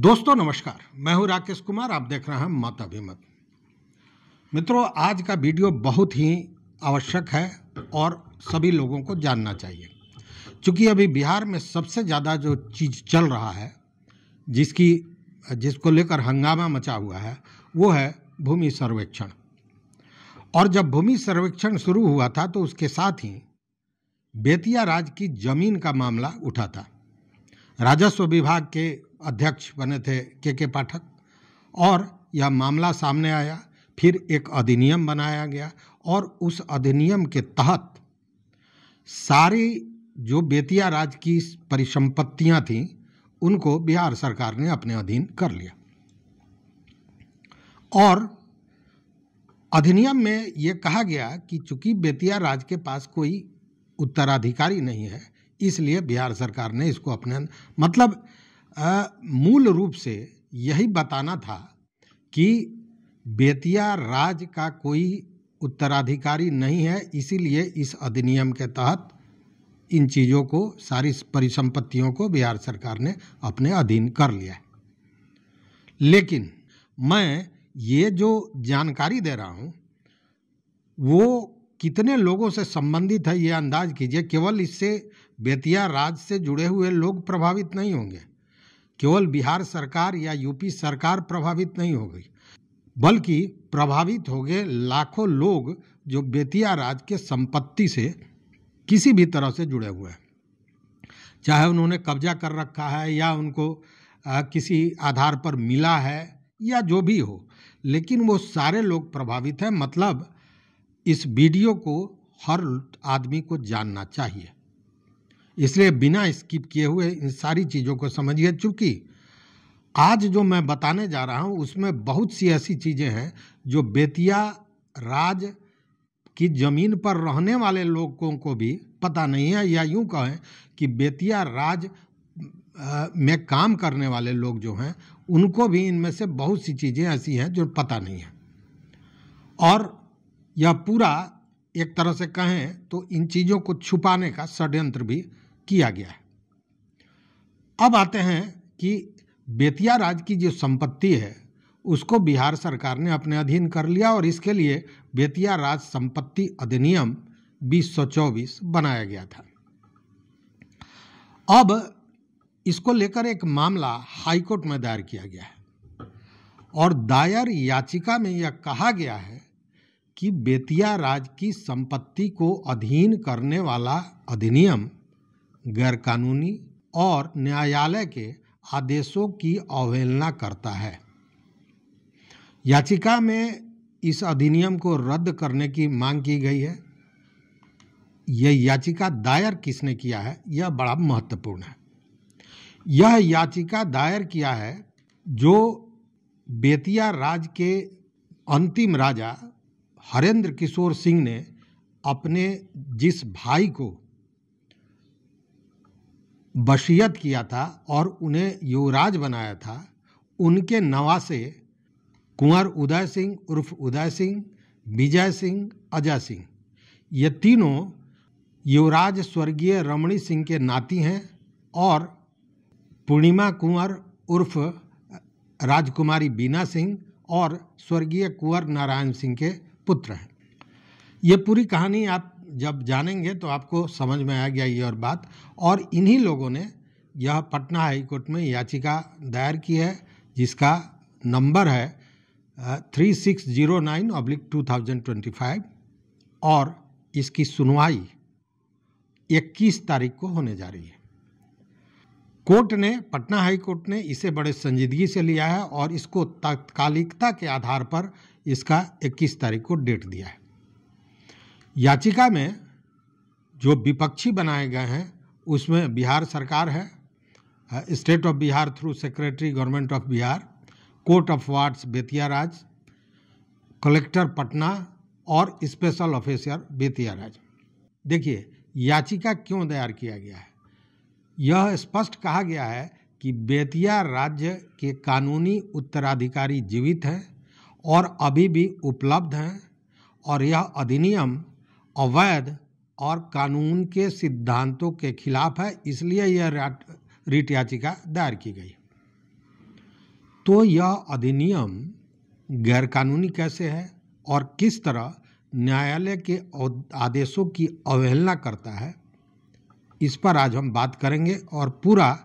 दोस्तों नमस्कार, मैं हूं राकेश कुमार। आप देख रहे हैं मत अभिमत। मित्रों, आज का वीडियो बहुत ही आवश्यक है और सभी लोगों को जानना चाहिए, क्योंकि अभी बिहार में सबसे ज़्यादा जो चीज़ चल रहा है, जिसको लेकर हंगामा मचा हुआ है, वो है भूमि सर्वेक्षण। और जब भूमि सर्वेक्षण शुरू हुआ था तो उसके साथ ही बेतिया राज की जमीन का मामला उठा था। राजस्व विभाग के अध्यक्ष बने थे के पाठक और यह मामला सामने आया। फिर एक अधिनियम बनाया गया और उस अधिनियम के तहत सारी जो बेतिया राज की परिसंपत्तियां थीं उनको बिहार सरकार ने अपने अधीन कर लिया। और अधिनियम में ये कहा गया कि चूंकि बेतिया राज के पास कोई उत्तराधिकारी नहीं है, इसलिए बिहार सरकार ने इसको अपने मूल रूप से यही बताना था कि बेतिया राज का कोई उत्तराधिकारी नहीं है, इसीलिए इस अधिनियम के तहत इन चीज़ों को, सारी परिसंपत्तियों को बिहार सरकार ने अपने अधीन कर लिया है। लेकिन मैं ये जो जानकारी दे रहा हूँ वो कितने लोगों से संबंधित है, ये अंदाज कीजिए। केवल इससे बेतिया राज से जुड़े हुए लोग प्रभावित नहीं होंगे, केवल बिहार सरकार या यूपी सरकार प्रभावित नहीं होगी, बल्कि प्रभावित होंगे लाखों लोग जो बेतिया राज के संपत्ति से किसी भी तरह से जुड़े हुए हैं, चाहे उन्होंने कब्जा कर रखा है या उनको किसी आधार पर मिला है या जो भी हो, लेकिन वो सारे लोग प्रभावित हैं। मतलब इस वीडियो को हर आदमी को जानना चाहिए, इसलिए बिना स्किप किए हुए इन सारी चीज़ों को समझिए। चूँकि आज जो मैं बताने जा रहा हूँ उसमें बहुत सी ऐसी चीज़ें हैं जो बेतिया राज की ज़मीन पर रहने वाले लोगों को भी पता नहीं है, या यूँ कहें कि बेतिया राज में काम करने वाले लोग जो हैं उनको भी इनमें से बहुत सी चीज़ें ऐसी हैं जो पता नहीं है। और यह पूरा एक तरह से कहें तो इन चीज़ों को छुपाने का षड्यंत्र भी किया गया है। अब आते हैं कि बेतिया राज की जो संपत्ति है उसको बिहार सरकार ने अपने अधीन कर लिया और इसके लिए बेतिया राज संपत्ति अधिनियम 2024 बनाया गया था। अब इसको लेकर एक मामला हाईकोर्ट में दायर किया गया है और दायर याचिका में यह कहा गया है कि बेतिया राज की संपत्ति को अधीन करने वाला अधिनियम गैरकानूनी और न्यायालय के आदेशों की अवहेलना करता है। याचिका में इस अधिनियम को रद्द करने की मांग की गई है। यह याचिका दायर किसने किया है, यह बड़ा महत्वपूर्ण है। यह याचिका दायर किया है जो बेतिया राज के अंतिम राजा हरेंद्र किशोर सिंह ने अपने जिस भाई को वसीयत किया था और उन्हें युवराज बनाया था, उनके नवासे कुंवर उदय सिंह उर्फ उदय सिंह, विजय सिंह, अजय सिंह, ये तीनों युवराज स्वर्गीय रमणी सिंह के नाती हैं और पूर्णिमा कुंवर उर्फ राजकुमारी बीना सिंह और स्वर्गीय कुंवर नारायण सिंह के पुत्र हैं। ये पूरी कहानी आप जब जानेंगे तो आपको समझ में आ गया ये और बात। और इन्हीं लोगों ने यह पटना हाई कोर्ट में याचिका दायर की है जिसका नंबर है 3609/2025 और इसकी सुनवाई 21 तारीख को होने जा रही है। कोर्ट ने, पटना हाई कोर्ट ने इसे बड़े संजीदगी से लिया है और इसको तात्कालिकता के आधार पर इसका 21 तारीख को डेट दिया है। याचिका में जो विपक्षी बनाए गए हैं उसमें बिहार सरकार है, state of Bihar through secretary government of Bihar, court of wards Bettiah Raj, collector Patna और स्पेशल ऑफिसर बेतिया राज। देखिए याचिका क्यों दायर किया गया है। यह स्पष्ट कहा गया है कि बेतिया राज्य के कानूनी उत्तराधिकारी जीवित हैं और अभी भी उपलब्ध हैं और यह अधिनियम अवैध और कानून के सिद्धांतों के खिलाफ है, इसलिए यह रिट याचिका दायर की गई। तो यह अधिनियम गैरकानूनी कैसे है और किस तरह न्यायालय के आदेशों की अवहेलना करता है, इस पर आज हम बात करेंगे और पूरा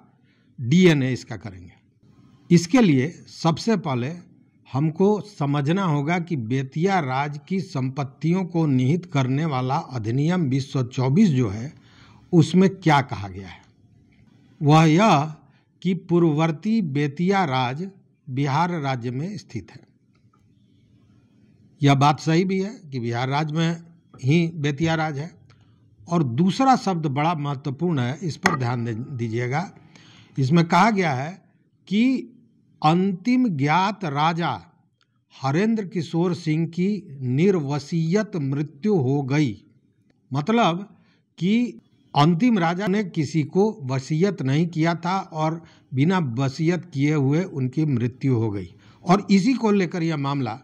डीएनए इसका करेंगे। इसके लिए सबसे पहले हमको समझना होगा कि बेतिया राज की संपत्तियों को निहित करने वाला अधिनियम 2024 जो है उसमें क्या कहा गया है। वह यह कि पूर्ववर्ती बेतिया राज बिहार राज्य में स्थित है। यह बात सही भी है कि बिहार राज्य में ही बेतिया राज है। और दूसरा शब्द बड़ा महत्वपूर्ण है, इस पर ध्यान दीजिएगा। इसमें कहा गया है कि अंतिम ज्ञात राजा हरेंद्र किशोर सिंह की निर्वसीयत मृत्यु हो गई। मतलब कि अंतिम राजा ने किसी को वसीयत नहीं किया था और बिना वसीयत किए हुए उनकी मृत्यु हो गई, और इसी को लेकर यह मामला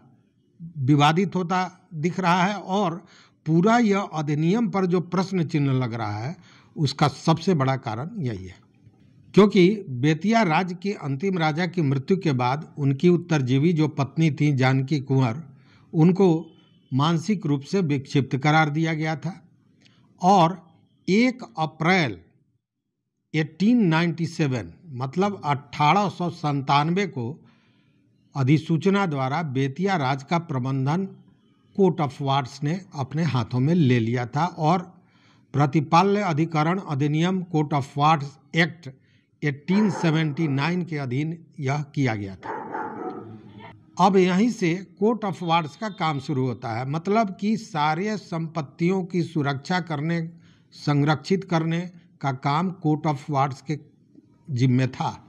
विवादित होता दिख रहा है। और पूरा यह अधिनियम पर जो प्रश्न चिन्ह लग रहा है उसका सबसे बड़ा कारण यही है, क्योंकि बेतिया राज्य के अंतिम राजा की मृत्यु के बाद उनकी उत्तरजीवी जो पत्नी थी जानकी कुंवर, उनको मानसिक रूप से विक्षिप्त करार दिया गया था। और 1 अप्रैल 1897 मतलब 1897 को अधिसूचना द्वारा बेतिया राज का प्रबंधन कोर्ट ऑफ वार्ड्स ने अपने हाथों में ले लिया था और प्रतिपाल्य अधिकरण अधिनियम कोर्ट ऑफ वार्ड्स एक्ट 1879 के अधीन यह किया गया था। अब यहीं से कोर्ट ऑफ वार्ड्स का काम शुरू होता है, मतलब कि सारे संपत्तियों की सुरक्षा करने, संरक्षित करने का काम कोर्ट ऑफ वार्ड्स के जिम्मे था।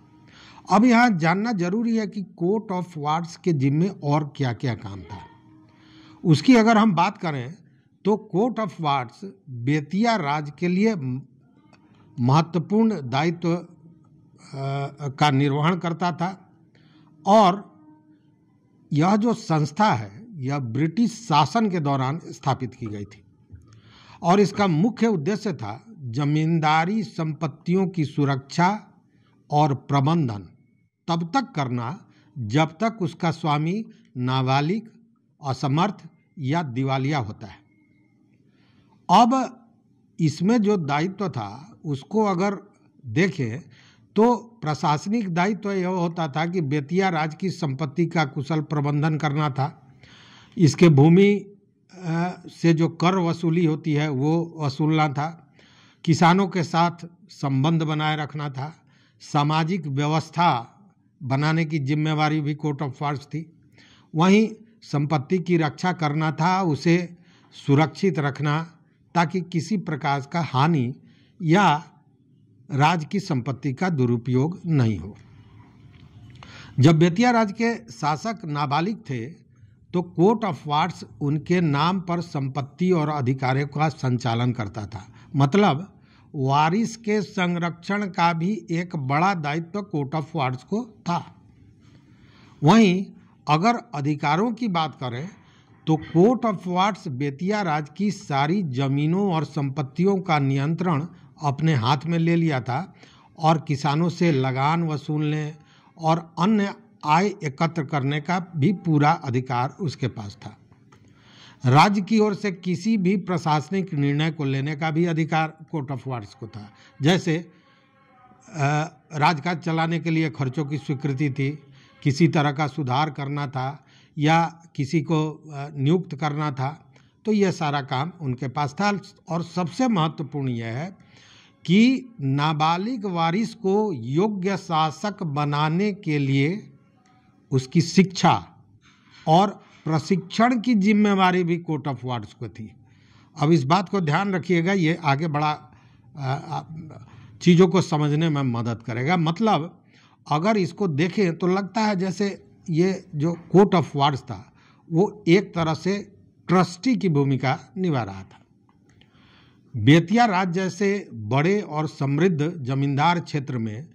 अब यहाँ जानना जरूरी है कि कोर्ट ऑफ वार्ड्स के जिम्मे और क्या क्या काम था। उसकी अगर हम बात करें तो कोर्ट ऑफ वार्ड्स बेतिया राज के लिए महत्वपूर्ण दायित्व का निर्वहन करता था। और यह जो संस्था है यह ब्रिटिश शासन के दौरान स्थापित की गई थी और इसका मुख्य उद्देश्य था जमींदारी संपत्तियों की सुरक्षा और प्रबंधन तब तक करना जब तक उसका स्वामी नाबालिग, असमर्थ या दिवालिया होता है। अब इसमें जो दायित्व था उसको अगर देखें तो प्रशासनिक दायित्व यह होता था कि बेतिया राज की संपत्ति का कुशल प्रबंधन करना था, इसके भूमि से जो कर वसूली होती है वो वसूलना था, किसानों के साथ संबंध बनाए रखना था, सामाजिक व्यवस्था बनाने की जिम्मेवारी भी कोर्ट ऑफ वार्ड्स थी, वहीं संपत्ति की रक्षा करना था, उसे सुरक्षित रखना ताकि किसी प्रकार का हानि या राज की संपत्ति का दुरुपयोग नहीं हो। जब बेतिया राज के शासक नाबालिग थे तो कोर्ट ऑफ वार्ड्स उनके नाम पर संपत्ति और अधिकारों का संचालन करता था। मतलब वारिस के संरक्षण का भी एक बड़ा दायित्व कोर्ट ऑफ वार्ड्स को था। वहीं अगर अधिकारों की बात करें तो कोर्ट ऑफ वार्ड्स बेतिया राज की सारी जमीनों और संपत्तियों का नियंत्रण अपने हाथ में ले लिया था और किसानों से लगान वसूलने और अन्य आय एकत्र करने का भी पूरा अधिकार उसके पास था। राज्य की ओर से किसी भी प्रशासनिक निर्णय को लेने का भी अधिकार कोर्ट ऑफ वार्ड्स को था। जैसे राजकाज चलाने के लिए खर्चों की स्वीकृति थी, किसी तरह का सुधार करना था या किसी को नियुक्त करना था, तो यह सारा काम उनके पास था। और सबसे महत्वपूर्ण यह है कि नाबालिग वारिस को योग्य शासक बनाने के लिए उसकी शिक्षा और प्रशिक्षण की जिम्मेवारी भी कोर्ट ऑफ वार्ड्स को थी। अब इस बात को ध्यान रखिएगा, ये आगे बड़ा चीज़ों को समझने में मदद करेगा। मतलब अगर इसको देखें तो लगता है जैसे ये जो कोर्ट ऑफ वार्ड्स था वो एक तरह से ट्रस्टी की भूमिका निभा रहा था। बेतिया राज्य जैसे बड़े और समृद्ध जमींदार क्षेत्र में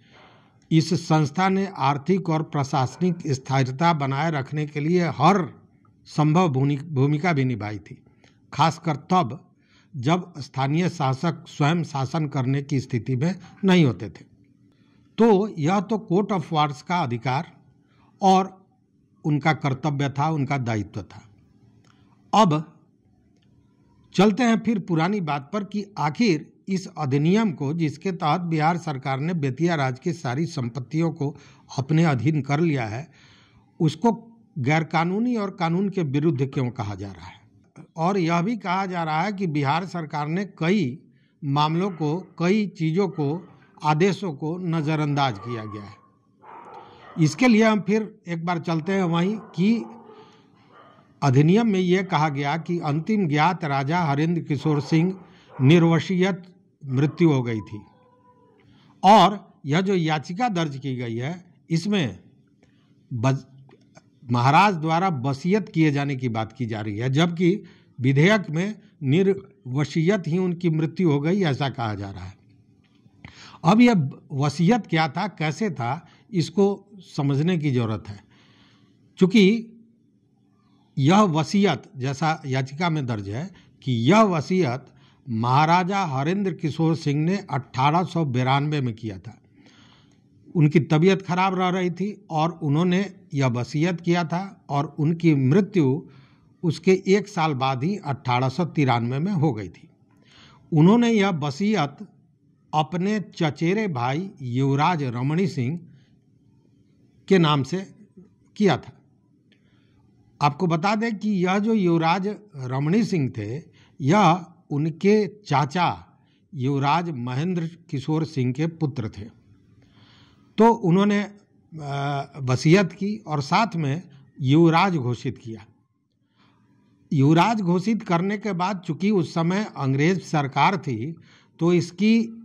इस संस्था ने आर्थिक और प्रशासनिक स्थिरता बनाए रखने के लिए हर संभव भूमिका भी निभाई थी, खासकर तब जब स्थानीय शासक स्वयं शासन करने की स्थिति में नहीं होते थे। तो यह तो कोर्ट ऑफ वार्ड्स का अधिकार और उनका कर्तव्य था, उनका दायित्व था। अब चलते हैं फिर पुरानी बात पर कि आखिर इस अधिनियम को, जिसके तहत बिहार सरकार ने बेतिया राज की सारी संपत्तियों को अपने अधीन कर लिया है, उसको गैरकानूनी और कानून के विरुद्ध क्यों कहा जा रहा है। और यह भी कहा जा रहा है कि बिहार सरकार ने कई मामलों को, कई चीज़ों को, आदेशों को नज़रअंदाज किया गया है। इसके लिए हम फिर एक बार चलते हैं वहीं कि अधिनियम में यह कहा गया कि अंतिम ज्ञात राजा हरेंद्र किशोर सिंह निर्वसीयत मृत्यु हो गई थी। और यह जो याचिका दर्ज की गई है, इसमें महाराज द्वारा वसीयत किए जाने की बात की जा रही है, जबकि विधेयक में निर्वसीयत ही उनकी मृत्यु हो गई, ऐसा कहा जा रहा है। अब यह वसीयत क्या था, कैसे था, इसको समझने की जरूरत है। चूँकि यह वसीयत, जैसा याचिका में दर्ज है कि यह वसीयत महाराजा हरेंद्र किशोर सिंह ने 1892 में किया था। उनकी तबीयत खराब रह रही थी और उन्होंने यह वसीयत किया था, और उनकी मृत्यु उसके 1 साल बाद ही 1893 में हो गई थी। उन्होंने यह वसीयत अपने चचेरे भाई युवराज रमणी सिंह के नाम से किया था। आपको बता दें कि यह जो युवराज रमणी सिंह थे, यह उनके चाचा युवराज महेंद्र किशोर सिंह के पुत्र थे। तो उन्होंने वसीयत की और साथ में युवराज घोषित किया। युवराज घोषित करने के बाद, चूंकि उस समय अंग्रेज सरकार थी, तो इसकी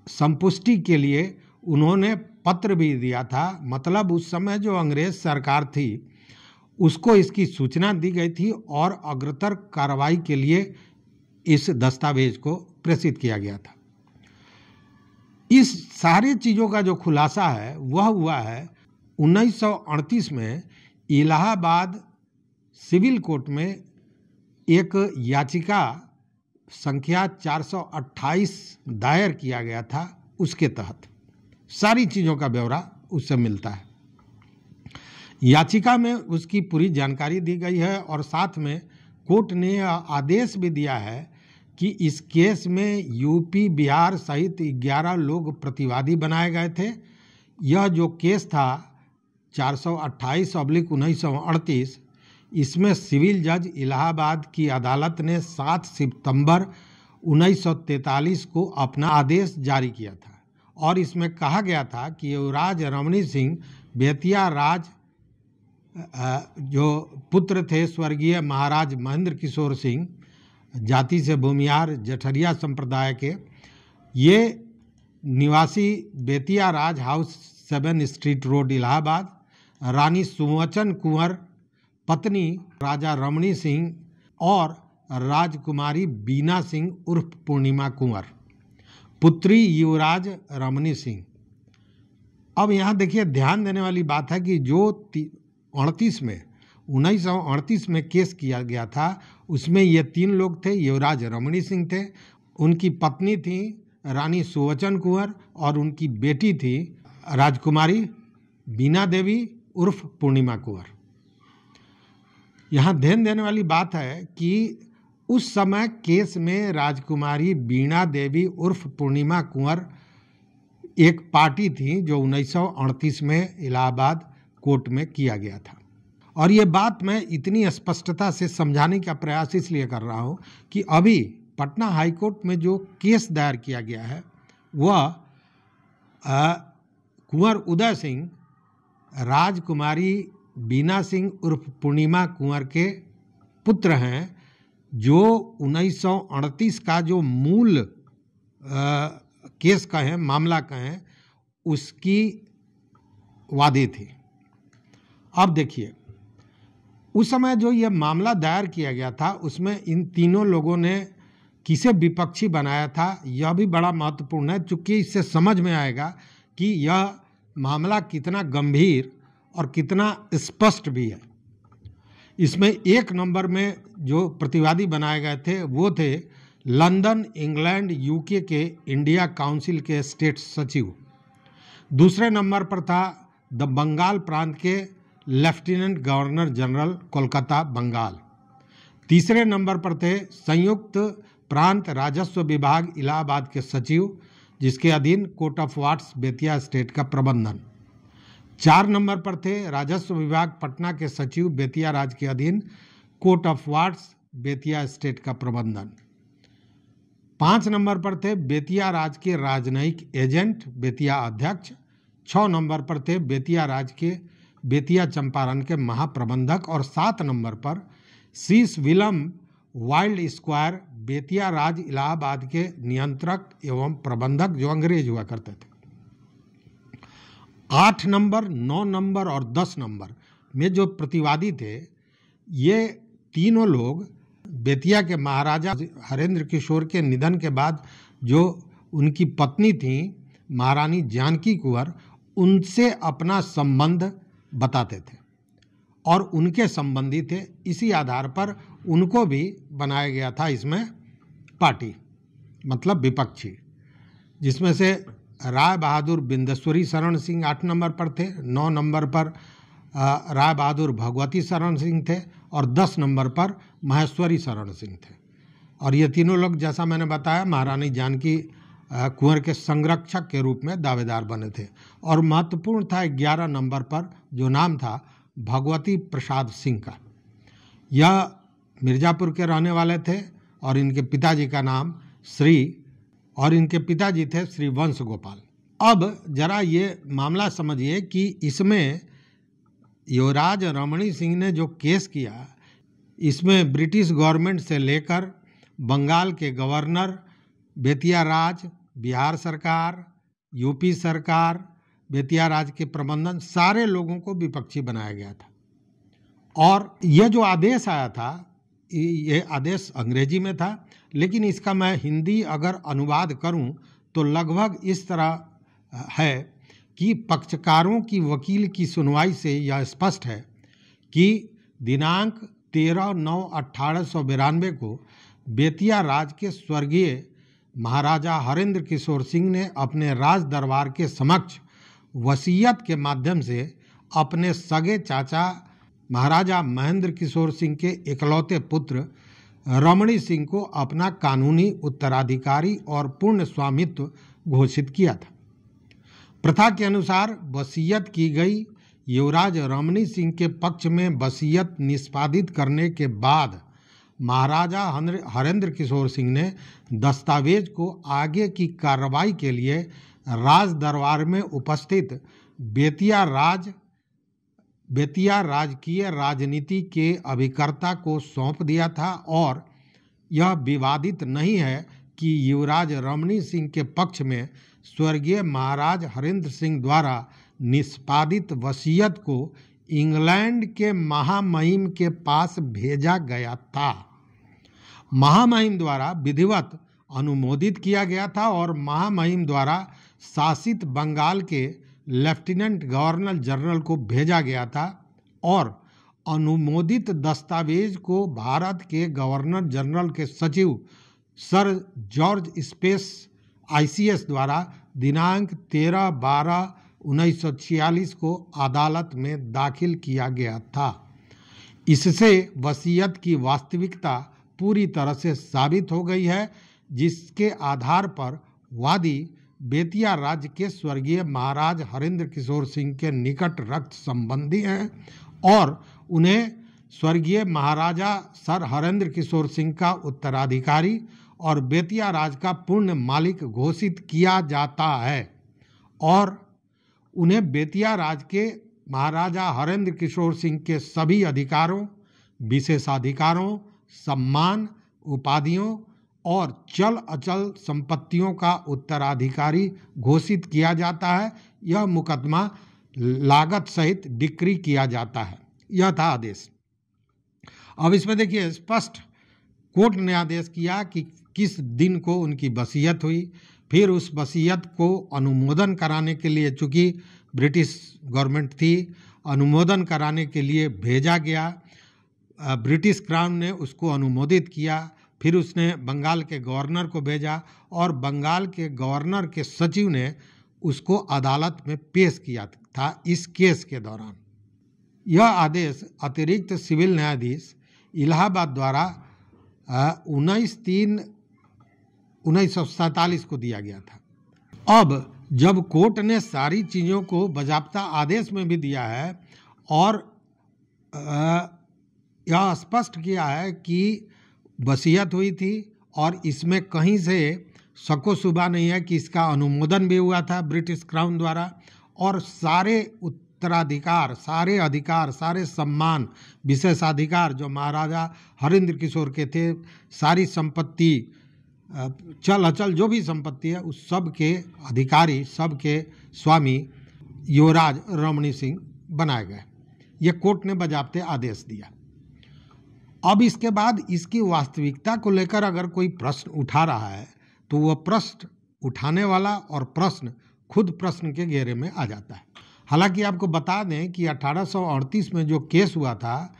संपुष्टि के लिए उन्होंने पत्र भी दिया था। मतलब उस समय जो अंग्रेज सरकार थी उसको इसकी सूचना दी गई थी और अग्रतर कार्रवाई के लिए इस दस्तावेज को प्रेषित किया गया था। इस सारी चीज़ों का जो खुलासा है वह हुआ है 1938 में इलाहाबाद सिविल कोर्ट में एक याचिका संख्या 428 दायर किया गया था। उसके तहत सारी चीज़ों का ब्यौरा उससे मिलता है। याचिका में उसकी पूरी जानकारी दी गई है और साथ में कोर्ट ने आदेश भी दिया है कि इस केस में यूपी, बिहार सहित 11 लोग प्रतिवादी बनाए गए थे। यह जो केस था 428/1938, इसमें सिविल जज इलाहाबाद की अदालत ने 7 सितंबर 1943 को अपना आदेश जारी किया था और इसमें कहा गया था कि युवराज रमणी सिंह बेतिया राज जो पुत्र थे स्वर्गीय महाराज महेंद्र किशोर सिंह, जाति से भूमिहार जठरिया संप्रदाय के, ये निवासी बेतिया राज हाउस 7 स्ट्रीट रोड इलाहाबाद, रानी सुवचन कुंवर पत्नी राजा रमणी सिंह और राजकुमारी बीना सिंह उर्फ पूर्णिमा कुंवर, पुत्री युवराज रमणी सिंह। अब यहाँ देखिए, ध्यान देने वाली बात है कि जो 1938 में केस किया गया था उसमें ये 3 लोग थे। युवराज रमणी सिंह थे, उनकी पत्नी थी रानी सुवचन कुंवर और उनकी बेटी थी राजकुमारी बीना देवी उर्फ पूर्णिमा कुंवर। यहाँ ध्यान देने वाली बात है कि उस समय केस में राजकुमारी बीना देवी उर्फ पूर्णिमा कुंवर एक पार्टी थी जो 1938 में इलाहाबाद कोर्ट में किया गया था। और ये बात मैं इतनी स्पष्टता से समझाने का प्रयास इसलिए कर रहा हूँ कि अभी पटना हाई कोर्ट में जो केस दायर किया गया है वह कुंवर उदय सिंह राजकुमारी बीना सिंह उर्फ पूर्णिमा कुंवर के पुत्र हैं, जो 1938 का जो मूल केस कहें, मामला कहें, उसकी वादी थी। अब देखिए, उस समय जो ये मामला दायर किया गया था उसमें इन तीनों लोगों ने किसे विपक्षी बनाया था, यह भी बड़ा महत्वपूर्ण है, चूँकि इससे समझ में आएगा कि यह मामला कितना गंभीर और कितना स्पष्ट भी है। इसमें 1 नंबर में जो प्रतिवादी बनाए गए थे वो थे लंदन, इंग्लैंड, यूके के इंडिया काउंसिल के स्टेट सचिव। दूसरे नंबर पर था द बंगाल प्रांत के lieutenant governor general Kolkata Bengal. तीसरे नंबर पर थे संयुक्त प्रांत राजस्व विभाग इलाहाबाद के सचिव, जिसके अधीन court of wards Bettiah state का प्रबंधन। 4 नंबर पर थे राजस्व विभाग पटना के सचिव, बेतिया राज्य के अधीन court of wards Bettiah state का प्रबंधन। 5 नंबर पर थे बेतिया राज्य के राजनयिक एजेंट, बेतिया अध्यक्ष। 6 नंबर पर थे बेतिया राज्य के बेतिया चंपारण के महाप्रबंधक। और 7 नंबर पर शीश विलम वाइल्ड स्क्वायर, बेतिया राज्य इलाहाबाद के नियंत्रक एवं प्रबंधक, जो अंग्रेज हुआ करते थे। 8 नंबर, 9 नंबर और 10 नंबर में जो प्रतिवादी थे, ये तीनों लोग बेतिया के महाराजा हरेंद्र किशोर के निधन के बाद जो उनकी पत्नी थी महारानी जानकी कुंवर, उनसे अपना संबंध बताते थे और उनके संबंधी थे। इसी आधार पर उनको भी बनाया गया था इसमें पार्टी, मतलब विपक्षी, जिसमें से राय बहादुर बिंदेश्वरी शरण सिंह 8 नंबर पर थे, 9 नंबर पर राय बहादुर भगवती शरण सिंह थे और 10 नंबर पर महेश्वरी शरण सिंह थे। और ये तीनों लोग, जैसा मैंने बताया, महारानी जानकी कुंवर के संरक्षक के रूप में दावेदार बने थे। और महत्वपूर्ण था 11 नंबर पर जो नाम था भगवती प्रसाद सिंह का। यह मिर्ज़ापुर के रहने वाले थे और इनके पिताजी का नाम इनके पिताजी थे श्री वंश गोपाल। अब जरा ये मामला समझिए कि इसमें युवराज रमणी सिंह ने जो केस किया, इसमें ब्रिटिश गवर्नमेंट से लेकर बंगाल के गवर्नर, बेतिया राज, बिहार सरकार, यूपी सरकार, बेतिया राज के प्रबंधन, सारे लोगों को विपक्षी बनाया गया था। और यह जो आदेश आया था, ये आदेश अंग्रेजी में था, लेकिन इसका मैं हिंदी अगर अनुवाद करूं तो लगभग इस तरह है कि पक्षकारों की वकील की सुनवाई से यह स्पष्ट है कि दिनांक 13/9/1892 को बेतिया राज के स्वर्गीय महाराजा हरेंद्र किशोर सिंह ने अपने राज दरबार के समक्ष वसीयत के माध्यम से अपने सगे चाचा महाराजा महेंद्र किशोर सिंह के इकलौते पुत्र रमणी सिंह को अपना कानूनी उत्तराधिकारी और पूर्ण स्वामित्व घोषित किया था। प्रथा के अनुसार वसीयत की गई। युवराज रमणी सिंह के पक्ष में वसीयत निष्पादित करने के बाद महाराजा हरेंद्र किशोर सिंह ने दस्तावेज को आगे की कार्रवाई के लिए राज दरबार में उपस्थित बेतिया राजकीय राजनीति के अभिकर्ता को सौंप दिया था। और यह विवादित नहीं है कि युवराज रमणी सिंह के पक्ष में स्वर्गीय महाराज हरेंद्र सिंह द्वारा निष्पादित वसीयत को इंग्लैंड के महामहिम के पास भेजा गया था। महामहिम द्वारा विधिवत अनुमोदित किया गया था और महामहिम द्वारा शासित बंगाल के लेफ्टिनेंट गवर्नर जनरल को भेजा गया था। और अनुमोदित दस्तावेज को भारत के गवर्नर जनरल के सचिव सर जॉर्ज स्पेस ICS द्वारा दिनांक 13/12/1946 को अदालत में दाखिल किया गया था। इससे वसीयत की वास्तविकता पूरी तरह से साबित हो गई है, जिसके आधार पर वादी बेतिया राज्य के स्वर्गीय महाराज हरेंद्र किशोर सिंह के निकट रक्त संबंधी हैं और उन्हें स्वर्गीय महाराजा सर हरेंद्र किशोर सिंह का उत्तराधिकारी और बेतिया राज का पूर्ण मालिक घोषित किया जाता है। और उन्हें बेतिया राज के महाराजा हरेंद्र किशोर सिंह के सभी अधिकारों, विशेषाधिकारों, सम्मान, उपाधियों और चल अचल संपत्तियों का उत्तराधिकारी घोषित किया जाता है। यह मुकदमा लागत सहित डिक्री किया जाता है। यह था आदेश। अब इसमें देखिए, स्पष्ट कोर्ट ने आदेश किया कि किस दिन को उनकी वसीयत हुई। फिर उस वसीयत को अनुमोदन कराने के लिए, चूँकि ब्रिटिश गवर्नमेंट थी, अनुमोदन कराने के लिए भेजा गया। ब्रिटिश क्राउन ने उसको अनुमोदित किया। फिर उसने बंगाल के गवर्नर को भेजा और बंगाल के गवर्नर के सचिव ने उसको अदालत में पेश किया था इस केस के दौरान। यह आदेश अतिरिक्त सिविल न्यायाधीश इलाहाबाद द्वारा 19/3/1947 को दिया गया था। अब जब कोर्ट ने सारी चीज़ों को बाज़ाब्ता आदेश में भी दिया है और यह स्पष्ट किया है कि वसीयत हुई थी और इसमें कहीं से शको शुबा नहीं है कि इसका अनुमोदन भी हुआ था ब्रिटिश क्राउन द्वारा, और सारे उत्तराधिकार, सारे अधिकार, सारे सम्मान, विशेषाधिकार जो महाराजा हरिंद्र किशोर के थे, सारी संपत्ति, चल अचल जो भी संपत्ति है, उस सब के अधिकारी, सब के स्वामी युवराज रमणी सिंह बनाए गए। ये कोर्ट ने बजाबते आदेश दिया। अब इसके बाद इसकी वास्तविकता को लेकर अगर कोई प्रश्न उठा रहा है तो वह प्रश्न उठाने वाला और प्रश्न खुद प्रश्न के घेरे में आ जाता है। हालांकि आपको बता दें कि 1838 में जो केस हुआ था,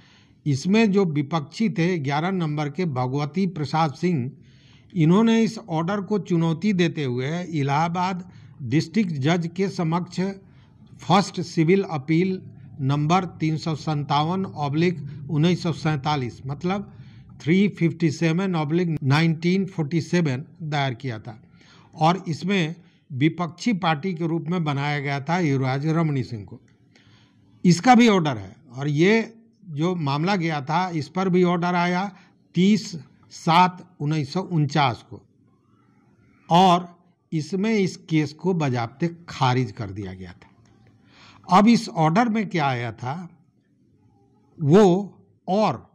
इसमें जो विपक्षी थे 11 नंबर के भगवती प्रसाद सिंह, इन्होंने इस ऑर्डर को चुनौती देते हुए इलाहाबाद डिस्ट्रिक्ट जज के समक्ष फर्स्ट सिविल अपील नंबर 357/1947 मतलब 357/1947 दायर किया था और इसमें विपक्षी पार्टी के रूप में बनाया गया था युवराज रमणी सिंह को। इसका भी ऑर्डर है और ये जो मामला गया था इस पर भी ऑर्डर आया 30/7/1949 को और इसमें इस केस को बजाबते खारिज कर दिया गया था। अब इस ऑर्डर में क्या आया था वो और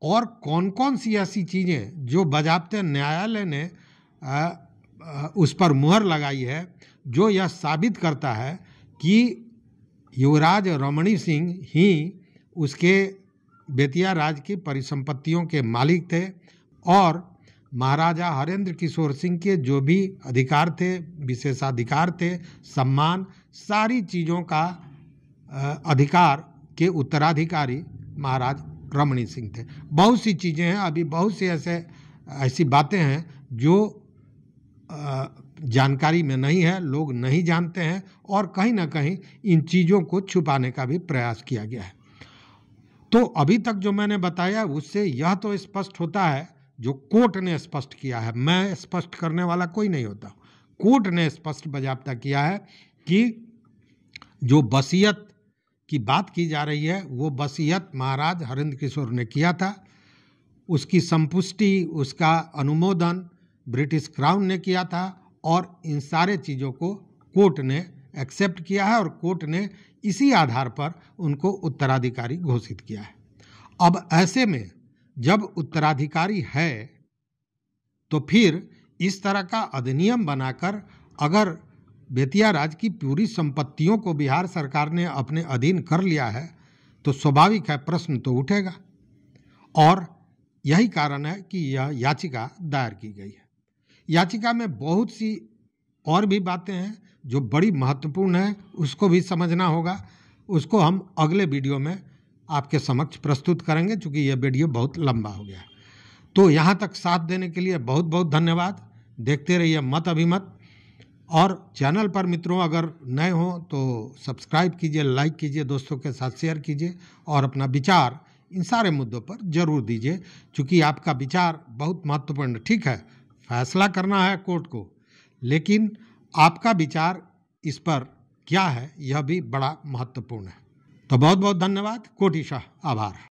कौन कौन सी ऐसी चीज़ें जो बजाबते न्यायालय ने उस पर मुहर लगाई है, जो यह साबित करता है कि युवराज रमणी सिंह ही उसके बेतिया राज की परिसंपत्तियों के मालिक थे और महाराजा हरेंद्र किशोर सिंह के जो भी अधिकार थे, विशेषाधिकार थे, सम्मान, सारी चीज़ों का अधिकार के उत्तराधिकारी महाराज रमणी सिंह थे। बहुत सी चीज़ें हैं, अभी बहुत सी ऐसी बातें हैं जो जानकारी में नहीं है, लोग नहीं जानते हैं और कहीं ना कहीं इन चीज़ों को छुपाने का भी प्रयास किया गया है। तो अभी तक जो मैंने बताया उससे यह तो स्पष्ट होता है जो कोर्ट ने स्पष्ट किया है, मैं स्पष्ट करने वाला कोई नहीं होता। कोर्ट ने स्पष्ट बजाबता किया है कि जो वसीयत की बात की जा रही है वो वसीयत महाराज हरेंद्र किशोर ने किया था, उसकी संपुष्टि, उसका अनुमोदन ब्रिटिश क्राउन ने किया था और इन सारे चीज़ों को कोर्ट ने एक्सेप्ट किया है और कोर्ट ने इसी आधार पर उनको उत्तराधिकारी घोषित किया है। अब ऐसे में जब उत्तराधिकारी है तो फिर इस तरह का अधिनियम बनाकर अगर बेतिया राज की पूरी संपत्तियों को बिहार सरकार ने अपने अधीन कर लिया है तो स्वाभाविक है प्रश्न तो उठेगा और यही कारण है कि यह याचिका दायर की गई है। याचिका में बहुत सी और भी बातें हैं जो बड़ी महत्वपूर्ण है, उसको भी समझना होगा। उसको हम अगले वीडियो में आपके समक्ष प्रस्तुत करेंगे चूँकि यह वीडियो बहुत लंबा हो गया है। तो यहाँ तक साथ देने के लिए बहुत बहुत धन्यवाद। देखते रहिए मत अभिमत और चैनल पर मित्रों अगर नए हों तो सब्सक्राइब कीजिए, लाइक कीजिए, दोस्तों के साथ शेयर कीजिए और अपना विचार इन सारे मुद्दों पर जरूर दीजिए क्योंकि आपका विचार बहुत महत्वपूर्ण। ठीक है, फैसला करना है कोर्ट को, लेकिन आपका विचार इस पर क्या है यह भी बड़ा महत्वपूर्ण है। तो बहुत बहुत धन्यवाद, कोटिशः आभार।